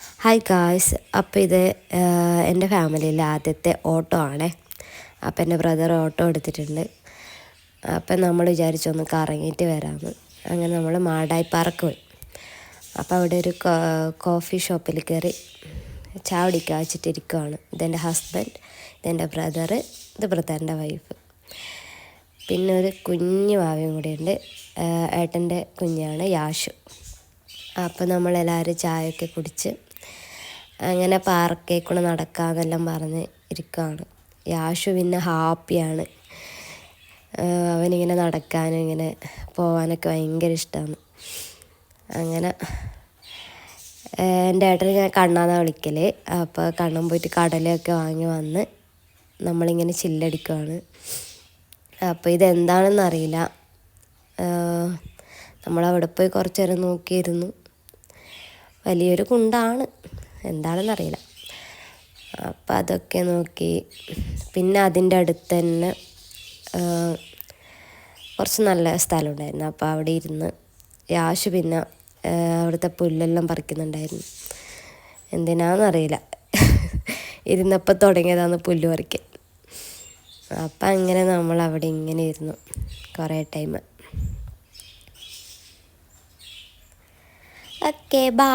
Hi guys, അപ്പോൾ ഇത് എൻ്റെ ഫാമിലിയിലെ ആദ്യത്തെ ഓട്ടോ ആണേ. അപ്പോൾ എൻ്റെ ബ്രദർ ഓട്ടോ എടുത്തിട്ടുണ്ട്. അപ്പം നമ്മൾ വിചാരിച്ചൊന്ന് കറങ്ങിയിട്ട് വരാമെന്ന്. അങ്ങനെ നമ്മൾ മാടായി പാർക്ക് പോയി. അപ്പോൾ അവിടെ ഒരു കോഫി ഷോപ്പിൽ കയറി ചായ കുടിക്കാൻ വെച്ചിട്ടിരിക്കുകയാണ്. ഇതെൻ്റെ ഹസ്ബൻഡ്, ഇതെൻ്റെ ബ്രദർ, ഇത് ബ്രദറിൻ്റെ വൈഫ്, പിന്നെ ഒരു കുഞ്ഞു ഭാവിയും കൂടിയുണ്ട്. ഏട്ടൻ്റെ കുഞ്ഞാണ് യാഷു. അപ്പോൾ നമ്മളെല്ലാവരും ചായയൊക്കെ കുടിച്ച് അങ്ങനെ പാർക്കിൽ കൂടെ നടക്കാമെന്നെല്ലാം പറഞ്ഞ് ഇരിക്കുകയാണ്. യാഷു പിന്നെ ഹാപ്പിയാണ്. അവനിങ്ങനെ നടക്കാനും ഇങ്ങനെ പോകാനൊക്കെ ഭയങ്കര ഇഷ്ടമാണ്. അങ്ങനെ എൻ്റെ ഏട്ടന് ഞാൻ കണ്ണാന്നാണ് വിളിക്കൽ. അപ്പോൾ കണ്ണൻ പോയിട്ട് കടലയൊക്കെ വാങ്ങി വന്ന് നമ്മളിങ്ങനെ ചില്ലടിക്കുകയാണ്. അപ്പോൾ ഇതെന്താണെന്ന് അറിയില്ല. നമ്മളവിടെ പോയി കുറച്ച് നേരം നോക്കിയിരുന്നു. വലിയൊരു കുണ്ടാണ്, എന്താണെന്നറിയില്ല. അപ്പം അതൊക്കെ നോക്കി. പിന്നെ അതിൻ്റെ അടുത്ത് തന്നെ കുറച്ച് നല്ല സ്ഥലമുണ്ടായിരുന്നു. അപ്പോൾ അവിടെ ഇരുന്ന് യാഷു പിന്നെ അവിടുത്തെ പുല്ലെല്ലാം പറിക്കുന്നുണ്ടായിരുന്നു. എന്തിനാണെന്നറിയില്ല, ഇരുന്നപ്പോൾ തുടങ്ങിയതാണ് പുല്ല് പറിക്കാൻ. അപ്പം അങ്ങനെ നമ്മൾ അവിടെ ഇങ്ങനെ ഇരുന്നു കുറേ ടൈം. Okay, by.